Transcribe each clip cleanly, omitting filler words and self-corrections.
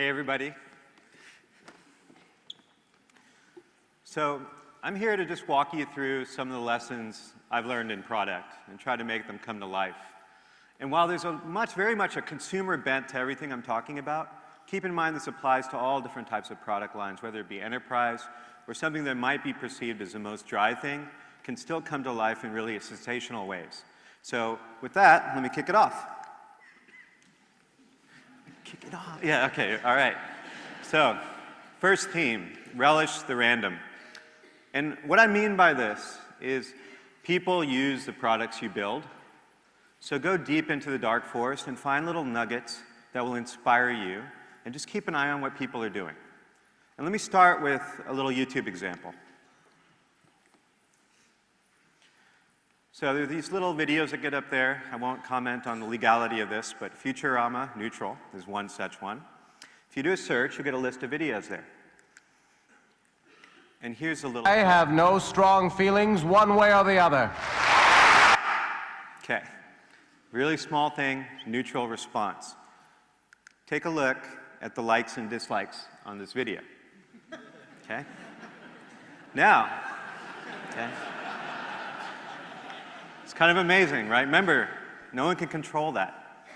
Hey, everybody. So I'm here to just walk you through some of the lessons I've learned in product and try to make them come to life. And while there's very much a consumer bent to everything I'm talking about, keep in mind this applies to all different types of product lines, whether it be enterprise or something that might be perceived as the most dry thing can still come to life in really sensational ways. So with that, let me kick it off. Kick it off. Yeah, okay, all right. So, first theme, relish the random. And what I mean by this is people use the products you build. So go deep into the dark forest and find little nuggets that will inspire you, and just keep an eye on what people are doing. And let me start with a little YouTube example. So there are these little videos that get up there. I won't comment on the legality of this, but Futurama Neutral is one such one. If you do a search, you'll get a list of videos there. And here's a little... I have no strong feelings one way or the other. Okay. Really small thing, neutral response. Take a look at the likes and dislikes on this video. Okay? Now, okay. It's kind of amazing, right? Remember, no one can control that.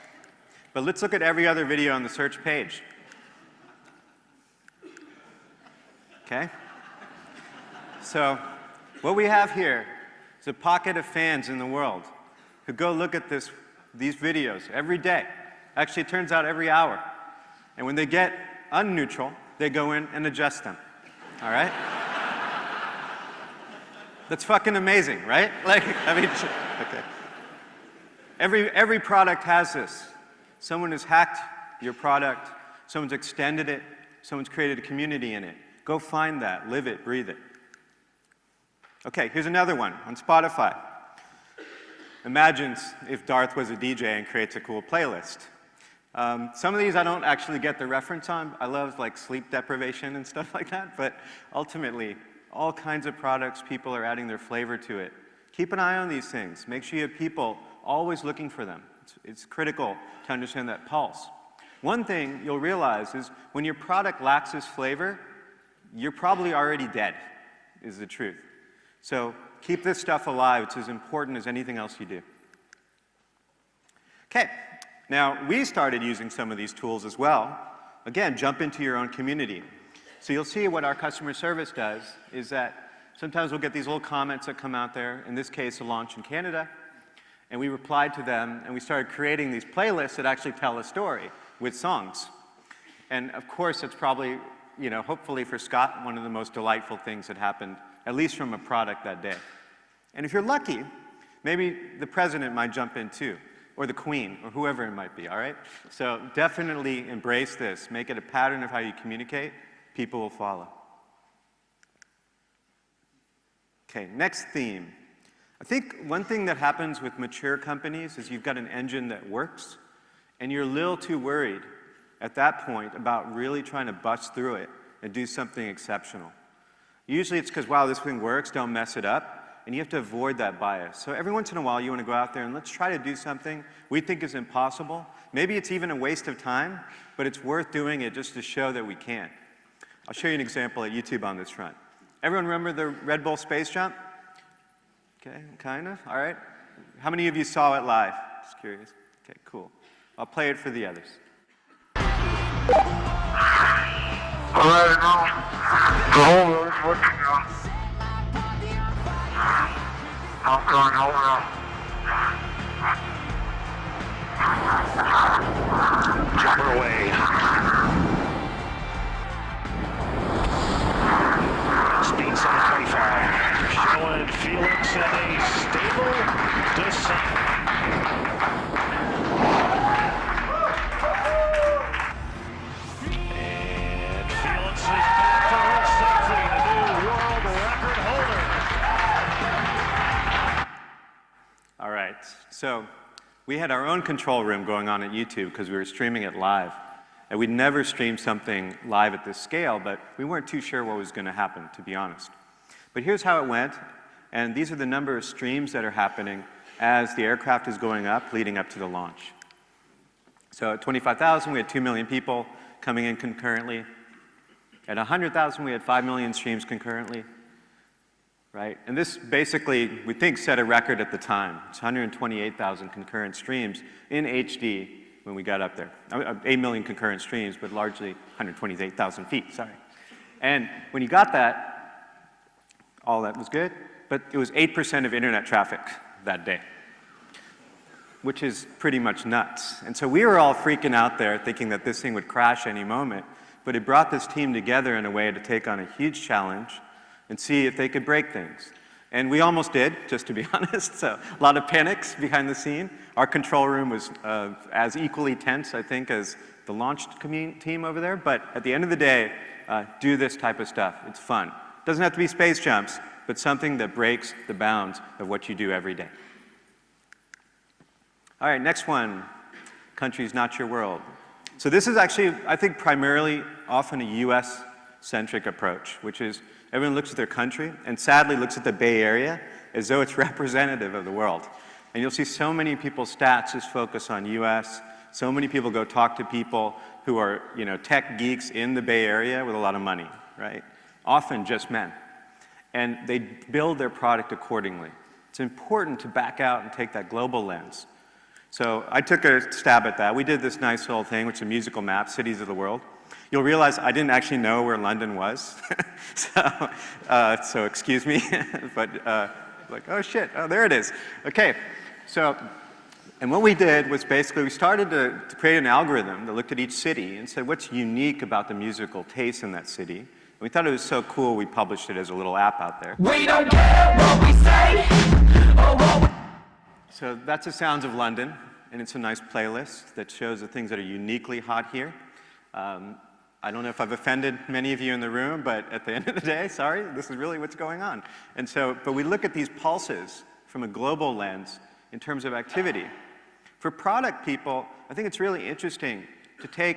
But let's look at every other video on the search page. Okay? So, what we have here is a pocket of fans in the world who go look at these videos every day. Actually, it turns out every hour. And when they get unneutral, they go in and adjust them. All right? That's fucking amazing, right? Like, I mean, okay. Every product has this. Someone has hacked your product, someone's extended it, someone's created a community in it. Go find that, live it, breathe it. Okay, here's another one on Spotify. Imagine if Darth was a DJ and creates a cool playlist. Some of these I don't actually get the reference on. I love like sleep deprivation and stuff like that, but ultimately, all kinds of products, people are adding their flavor to it. Keep an eye on these things. Make sure you have people always looking for them. It's critical to understand that pulse. One thing you'll realize is when your product lacks this flavor, you're probably already dead, is the truth. So keep this stuff alive. It's as important as anything else you do. Okay, now we started using some of these tools as well. Again, jump into your own community. So you'll see what our customer service does is that sometimes we'll get these little comments that come out there, in this case a launch in Canada, and we replied to them and we started creating these playlists that actually tell a story with songs. And of course it's probably, hopefully for Scott, one of the most delightful things that happened, at least from a product that day. And if you're lucky, maybe the president might jump in too, or the queen, or whoever it might be, all right? So definitely embrace this. Make it a pattern of how you communicate. People will follow. Okay, next theme. I think one thing that happens with mature companies is you've got an engine that works, and you're a little too worried at that point about really trying to bust through it and do something exceptional. Usually it's because, wow, this thing works, don't mess it up, and you have to avoid that bias. So every once in a while you want to go out there and let's try to do something we think is impossible. Maybe it's even a waste of time, but it's worth doing it just to show that we can. I'll show you an example at YouTube on this front. Everyone remember the Red Bull space jump? Okay, kind of, all right. How many of you saw it live? Just curious. Okay, cool. I'll play it for the others. All right, now, the whole world's watching you. I'm going over. Jumper away. Speed 725. Showing Felix in a stable descent. And Felix is back to road safely, the new world record holder. All right, so we had our own control room going on at YouTube because we were streaming it live. And we'd never streamed something live at this scale, but we weren't too sure what was going to happen, to be honest. But here's how it went, and these are the number of streams that are happening as the aircraft is going up, leading up to the launch. So at 25,000, we had 2 million people coming in concurrently. At 100,000, we had 5 million streams concurrently, right? And this basically, we think, set a record at the time. It's 128,000 concurrent streams in HD when we got up there. 8 million concurrent streams, but largely 128,000 feet, sorry. And when you got that, all that was good, but it was 8% of internet traffic that day, which is pretty much nuts. And so we were all freaking out there thinking that this thing would crash any moment, but it brought this team together in a way to take on a huge challenge and see if they could break things. And we almost did, just to be honest, so a lot of panics behind the scene. Our control room was as equally tense, I think, as the launch team over there, but at the end of the day, do this type of stuff. It's fun. Doesn't have to be space jumps, but something that breaks the bounds of what you do every day. All right, next one, country's not your world. So this is actually, I think, primarily often a US-centric approach, which is everyone looks at their country and sadly looks at the Bay Area as though it's representative of the world. And you'll see so many people's stats just focus on US. So many people go talk to people who are, tech geeks in the Bay Area with a lot of money, right? Often just men. And they build their product accordingly. It's important to back out and take that global lens. So I took a stab at that. We did this nice little thing, which is a musical map, cities of the world. You'll realize I didn't actually know where London was. so excuse me, but like, oh shit, oh there it is. Okay, so, and what we did was basically we started to create an algorithm that looked at each city and said what's unique about the musical taste in that city. And we thought it was so cool we published it as a little app out there. We don't care what we say or what we... So that's the sounds of London, and it's a nice playlist that shows the things that are uniquely hot here. I don't know if I've offended many of you in the room, but at the end of the day, sorry, this is really what's going on. And so, but we look at these pulses from a global lens in terms of activity. For product people, I think it's really interesting to take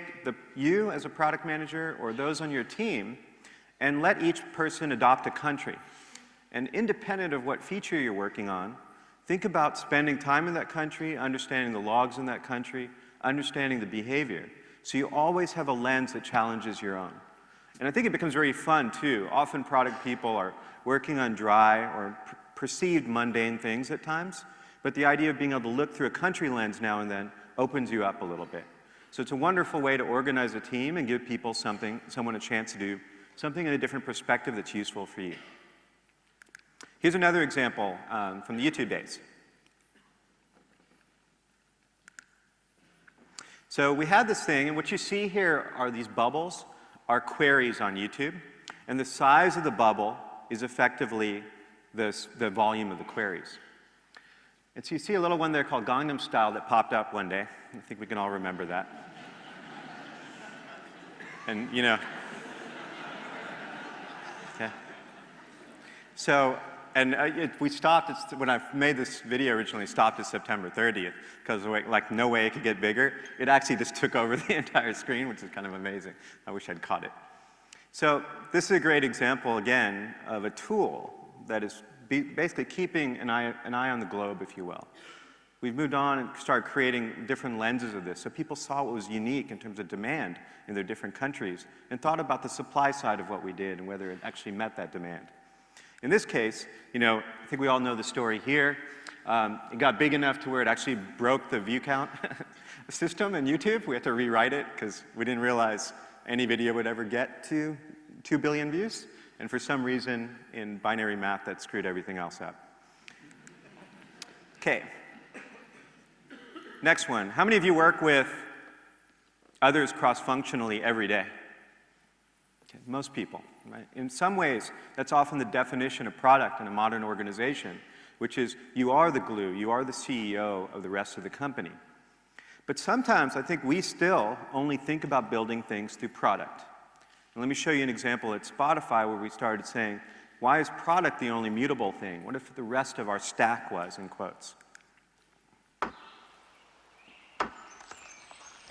you as a product manager or those on your team and let each person adopt a country. And independent of what feature you're working on, think about spending time in that country, understanding the logs in that country, understanding the behavior. So you always have a lens that challenges your own. And I think it becomes very fun too. Often product people are working on dry or perceived mundane things at times, but the idea of being able to look through a country lens now and then opens you up a little bit. So it's a wonderful way to organize a team and give people someone a chance to do something in a different perspective that's useful for you. Here's another example from the YouTube days. So we had this thing, and what you see here are these bubbles, are queries on YouTube, and the size of the bubble is effectively the volume of the queries. And so you see a little one there called Gangnam Style that popped up one day. I think we can all remember that. And, okay. So, and we stopped, when I made this video originally, stopped at September 30th, because like no way it could get bigger. It actually just took over the entire screen, which is kind of amazing. I wish I'd caught it. So this is a great example, again, of a tool that is basically keeping an eye on the globe, if you will. We've moved on and started creating different lenses of this, so people saw what was unique in terms of demand in their different countries, and thought about the supply side of what we did and whether it actually met that demand. In this case, I think we all know the story here. It got big enough to where it actually broke the view count system in YouTube. We had to rewrite it because we didn't realize any video would ever get to 2 billion views. And for some reason, in binary math, that screwed everything else up. Okay. Next one. How many of you work with others cross-functionally every day? Okay. Most people. Right? In some ways, that's often the definition of product in a modern organization, which is you are the glue, you are the CEO of the rest of the company. But sometimes I think we still only think about building things through product. And let me show you an example at Spotify where we started saying, why is product the only mutable thing? What if the rest of our stack was, in quotes?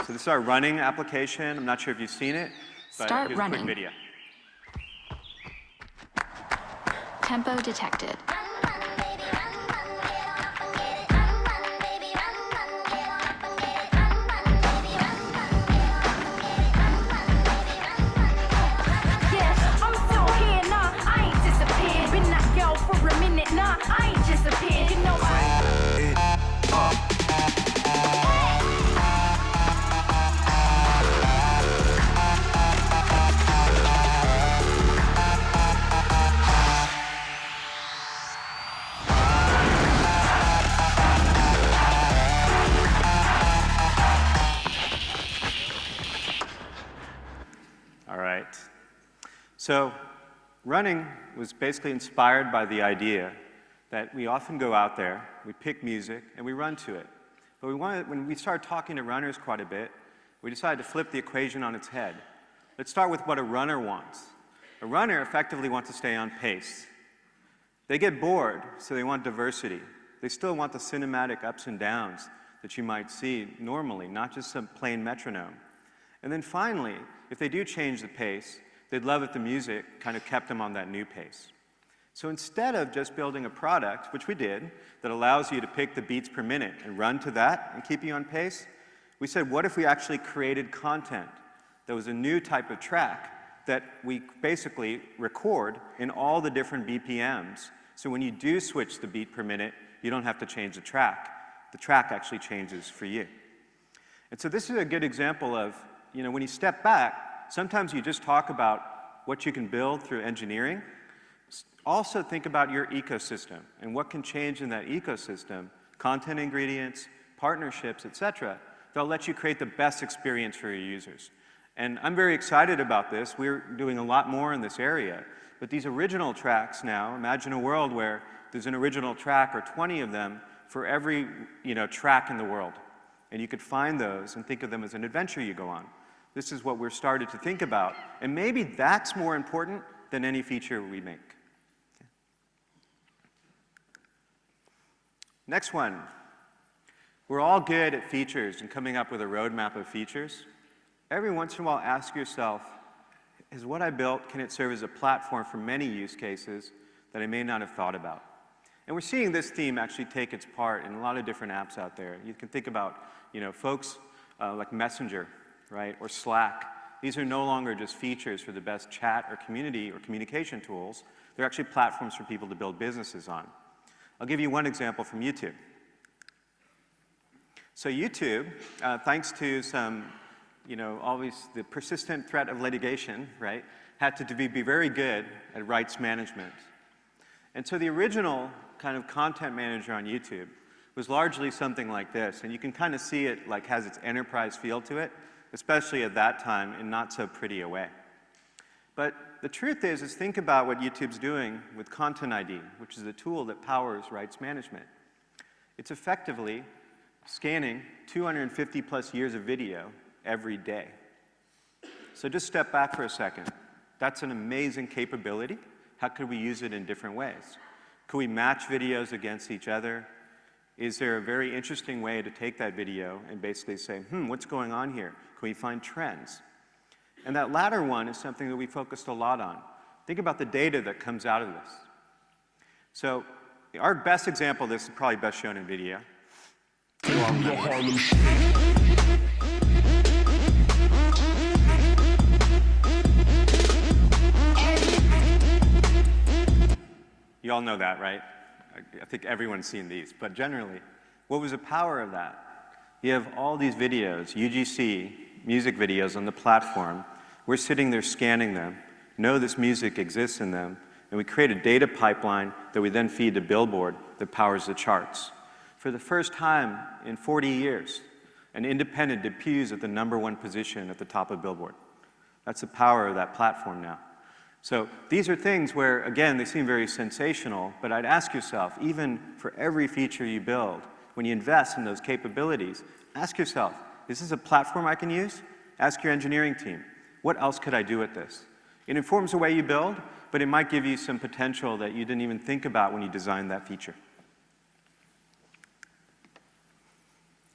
So this is our running application. I'm not sure if you've seen it, but here's a quick video. Tempo detected. So running was basically inspired by the idea that we often go out there, we pick music, and we run to it. But when we started talking to runners quite a bit, we decided to flip the equation on its head. Let's start with what a runner wants. A runner effectively wants to stay on pace. They get bored, so they want diversity. They still want the cinematic ups and downs that you might see normally, not just some plain metronome. And then finally, if they do change the pace, they'd love if the music kind of kept them on that new pace. So instead of just building a product, which we did, that allows you to pick the beats per minute and run to that and keep you on pace, we said, what if we actually created content that was a new type of track that we basically record in all the different BPMs. So when you do switch the beat per minute, you don't have to change the track. The track actually changes for you. And so this is a good example of, when you step back, sometimes you just talk about what you can build through engineering. Also think about your ecosystem and what can change in that ecosystem, content ingredients, partnerships, etc. They'll let you create the best experience for your users. And I'm very excited about this. We're doing a lot more in this area. But these original tracks now, imagine a world where there's an original track or 20 of them for every track in the world. And you could find those and think of them as an adventure you go on. This is what we're started to think about. And maybe that's more important than any feature we make. Okay. Next one. We're all good at features and coming up with a roadmap of features. Every once in a while, ask yourself, is what I built, can it serve as a platform for many use cases that I may not have thought about? And we're seeing this theme actually take its part in a lot of different apps out there. You can think about, folks like Messenger, right, or Slack. These are no longer just features for the best chat or community or communication tools. They're actually platforms for people to build businesses on. I'll give you one example from YouTube. So YouTube, thanks to some, always the persistent threat of litigation, right, had to be very good at rights management. And so the original kind of content manager on YouTube was largely something like this. And you can kind of see it like has its enterprise feel to it, especially at that time in not so pretty a way. But the truth is think about what YouTube's doing with Content ID, which is a tool that powers rights management. It's effectively scanning 250 plus years of video every day. So just step back for a second. That's an amazing capability. How could we use it in different ways? Could we match videos against each other? Is there a very interesting way to take that video and basically say, what's going on here? Can we find trends? And that latter one is something that we focused a lot on. Think about the data that comes out of this. So our best example of this is probably best shown in video. You all know that, right? I think everyone's seen these, but generally, what was the power of that? You have all these videos, UGC, music videos on the platform. We're sitting there scanning them, know this music exists in them, and we create a data pipeline that we then feed to Billboard that powers the charts. For the first time in 40 years, an independent debuts at the #1 position at the top of Billboard. That's the power of that platform now. So these are things where, again, they seem very sensational, but I'd ask yourself, even for every feature you build, when you invest in those capabilities, ask yourself, is this a platform I can use? Ask your engineering team, what else could I do with this? It informs the way you build, but it might give you some potential that you didn't even think about when you designed that feature.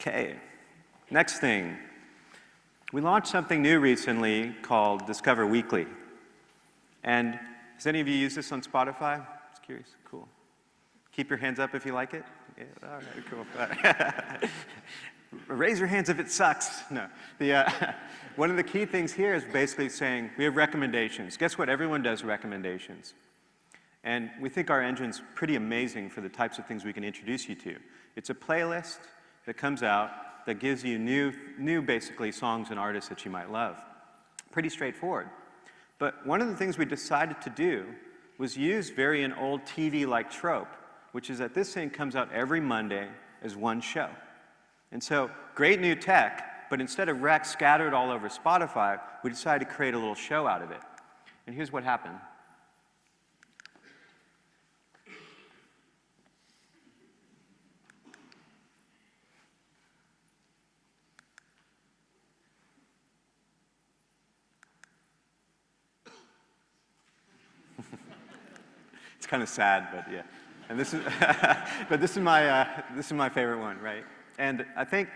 Okay, next thing. We launched something new recently called Discover Weekly. And has any of you used this on Spotify? Just curious, cool. Keep your hands up if you like it. Yeah, all right, cool. Raise your hands if it sucks. No. One of the key things here is basically saying we have recommendations. Guess what? Everyone does recommendations. And we think our engine's pretty amazing for the types of things we can introduce you to. It's a playlist that comes out that gives you new basically songs and artists that you might love. Pretty straightforward. But one of the things we decided to do was use an old TV-like trope, which is that this thing comes out every Monday as one show. And so, great new tech, but instead of recs scattered all over Spotify, we decided to create a little show out of it. And here's what happened. It's kind of sad, but yeah. And this is, but this is my favorite one, right? And I think,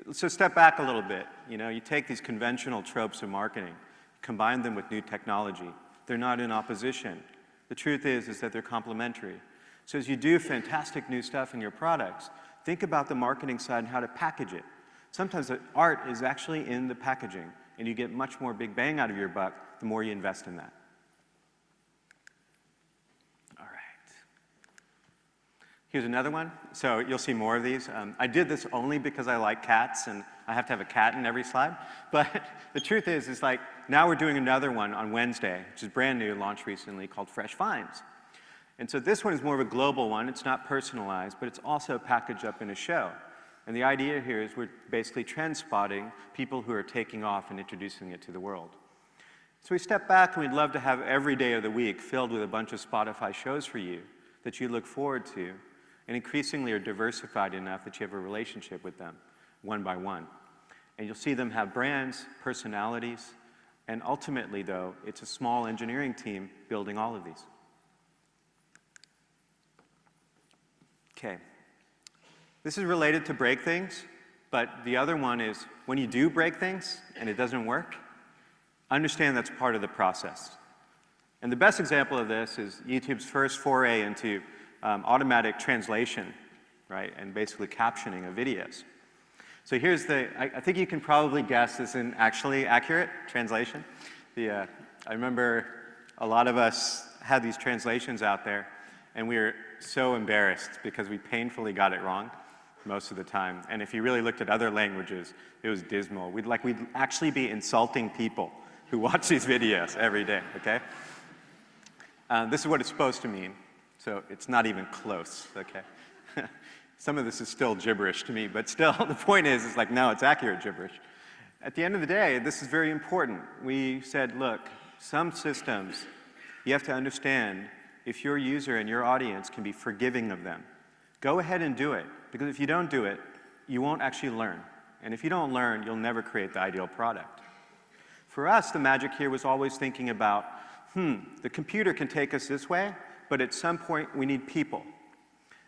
let's just step back a little bit. You know, you take these conventional tropes of marketing, combine them with new technology. They're not in opposition. The truth is that they're complementary. So as you do fantastic new stuff in your products, think about the marketing side and how to package it. Sometimes the art is actually in the packaging, and you get much more big bang out of your buck the more you invest in that. Here's another one. So you'll see more of these. I did this only because I like cats, and I have to have a cat in every slide. But the truth is like, now we're doing another one on Wednesday, which is brand new, launched recently, called Fresh Finds. And so this one is more of a global one. It's not personalized, but it's also packaged up in a show. And the idea here is we're basically trend spotting people who are taking off and introducing it to the world. So we step back, and we'd love to have every day of the week filled with a bunch of Spotify shows for you that you look forward to, and increasingly are diversified enough that you have a relationship with them, one by one. And you'll see them have brands, personalities, and ultimately, though, it's a small engineering team building all of these. Okay. This is related to break things, but the other one is when you do break things and it doesn't work, understand that's part of the process. And the best example of this is YouTube's first foray into automatic translation, right, and basically captioning of videos. So here's I think you can probably guess this isn't actually accurate translation. I remember a lot of us had these translations out there, and we were so embarrassed because we painfully got it wrong most of the time. And if you really looked at other languages, it was dismal. We'd actually be insulting people who watch these videos every day, okay? This is what it's supposed to mean. So it's not even close, okay? Some of this is still gibberish to me, but still, the point is like, no, it's accurate gibberish. At the end of the day, this is very important. We said, look, some systems, you have to understand if your user and your audience can be forgiving of them. Go ahead and do it, because if you don't do it, you won't actually learn. And if you don't learn, you'll never create the ideal product. For us, the magic here was always thinking about, the computer can take us this way, but at some point, we need people.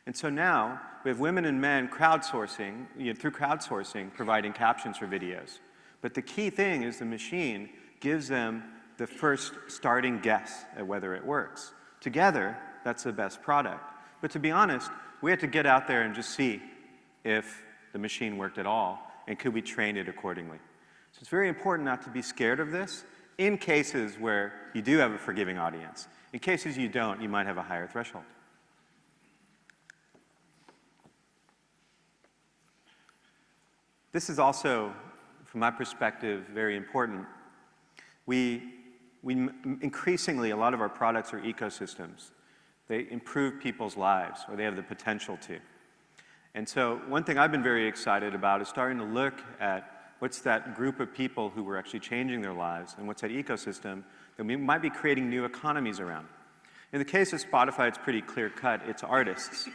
And so now, we have women and men crowdsourcing, through crowdsourcing, providing captions for videos. But the key thing is the machine gives them the first starting guess at whether it works. Together, that's the best product. But to be honest, we had to get out there and just see if the machine worked at all, and could we train it accordingly. So it's very important not to be scared of this in cases where you do have a forgiving audience. In cases you don't, you might have a higher threshold. This is also, from my perspective, very important. We increasingly, a lot of our products are ecosystems. They improve people's lives, or they have the potential to. And so one thing I've been very excited about is starting to look at what's that group of people who were actually changing their lives, and what's that ecosystem that we might be creating new economies around. In the case of Spotify, it's pretty clear-cut. It's artists.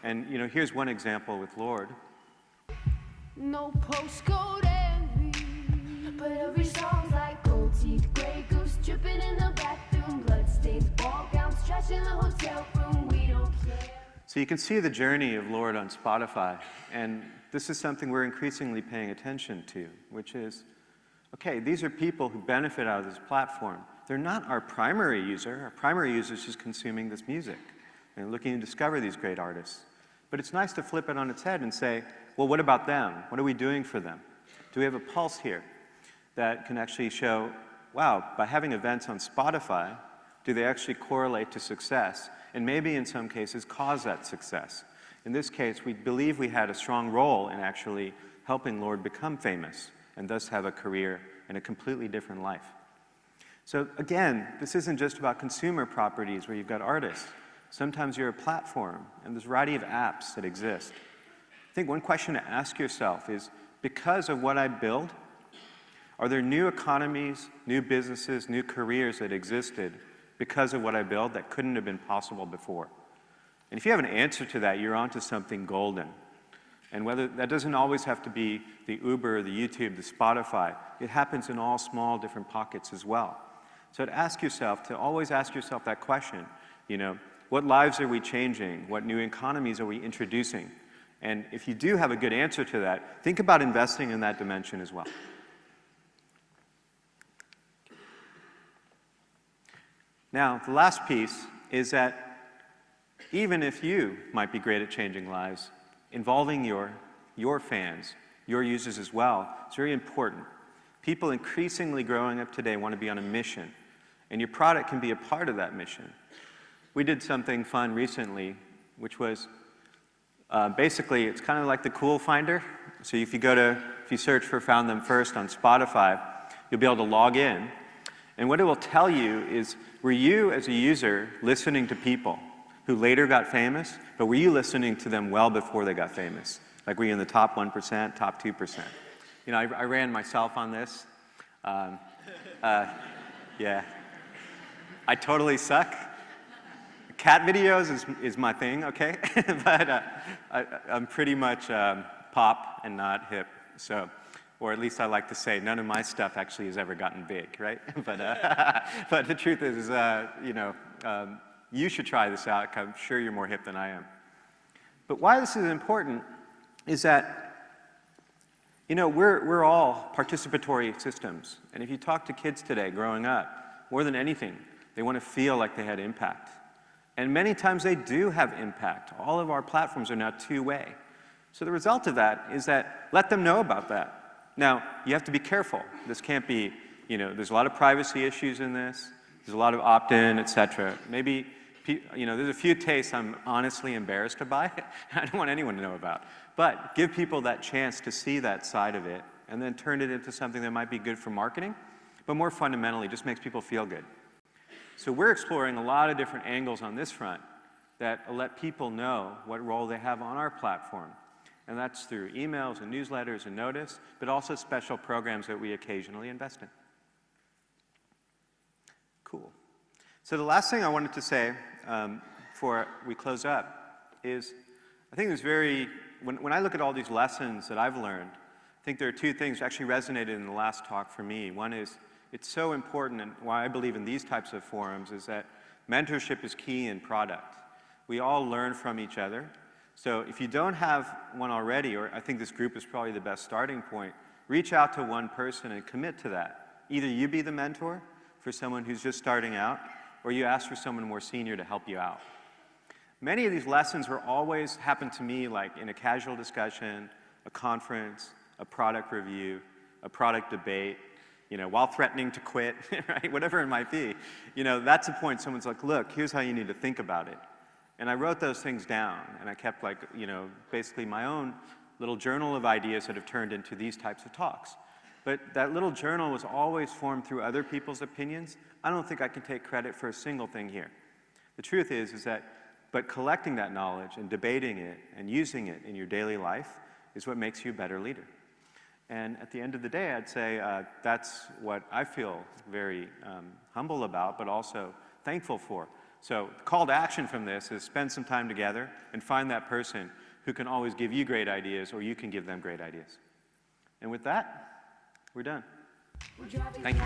And here's one example with Lord. No postcode envy, but every song's like gold teeth, gray goose dripping in the bathroom, bloodstains, ball gowns, trash in the hotel room. We don't care. So you can see the journey of Lord on Spotify, and this is something we're increasingly paying attention to, which is, okay, these are people who benefit out of this platform. They're not our primary user. Our primary user is just consuming this music and looking to discover these great artists. But it's nice to flip it on its head and say, well, what about them? What are we doing for them? Do we have a pulse here that can actually show, wow, by having events on Spotify, do they actually correlate to success? And maybe in some cases cause that success. In this case, we believe we had a strong role in actually helping Lord become famous and thus have a career and a completely different life. So again, this isn't just about consumer properties where you've got artists. Sometimes you're a platform, and there's a variety of apps that exist. I think one question to ask yourself is, because of what I build, Are there new economies, new businesses, new careers that existed because of what I built that couldn't have been possible before? And if you have an answer to that, you're onto something golden. And whether that doesn't always have to be the Uber, the YouTube, the Spotify, it happens in all small different pockets as well. So to always ask yourself that question, what lives are we changing? What new economies are we introducing? And if you do have a good answer to that, think about investing in that dimension as well. Now, the last piece is that even if you might be great at changing lives, involving your fans, your users as well, it's very important. People increasingly growing up today want to be on a mission, and your product can be a part of that mission. We did something fun recently, which was basically, it's kind of like the Cool Finder. So if you search for Found Them First on Spotify, you'll be able to log in. And what it will tell you is, were you as a user listening to people who later got famous, but were you listening to them well before they got famous? Like, were you in the top 1%, top 2%? I ran myself on this. Yeah. I totally suck. Cat videos is my thing, okay? But I'm pretty much pop and not hip, so, or at least I like to say none of my stuff actually has ever gotten big, right? But the truth is, you should try this out. I'm sure you're more hip than I am. But why this is important is that, we're all participatory systems. And if you talk to kids today growing up, more than anything, they want to feel like they had impact. And many times they do have impact. All of our platforms are now two-way. So the result of that is that let them know about that. Now, you have to be careful. This can't be, there's a lot of privacy issues in this. There's a lot of opt-in, et cetera. Maybe, there's a few tastes I'm honestly embarrassed to buy. I don't want anyone to know about. But give people that chance to see that side of it and then turn it into something that might be good for marketing, but more fundamentally, just makes people feel good. So we're exploring a lot of different angles on this front that let people know what role they have on our platform. And that's through emails and newsletters and notice, but also special programs that we occasionally invest in. Cool. So the last thing I wanted to say before we close up is, I think there's when I look at all these lessons that I've learned, I think there are two things that actually resonated in the last talk for me. One is, it's so important, and why I believe in these types of forums is that mentorship is key in product. We all learn from each other. So if you don't have one already, or I think this group is probably the best starting point, reach out to one person and commit to that. Either you be the mentor for someone who's just starting out, or you ask for someone more senior to help you out. Many of these lessons always happen to me like in a casual discussion, a conference, a product review, a product debate, while threatening to quit, right? Whatever it might be. That's the point. Someone's like, look, here's how you need to think about it. And I wrote those things down, and I kept basically my own little journal of ideas that have turned into these types of talks. But that little journal was always formed through other people's opinions. I don't think I can take credit for a single thing here. The truth is but collecting that knowledge and debating it and using it in your daily life is what makes you a better leader. And at the end of the day, I'd say that's what I feel very humble about, but also thankful for. So the call to action from this is spend some time together and find that person who can always give you great ideas, or you can give them great ideas. And with that, we're done. Thank you.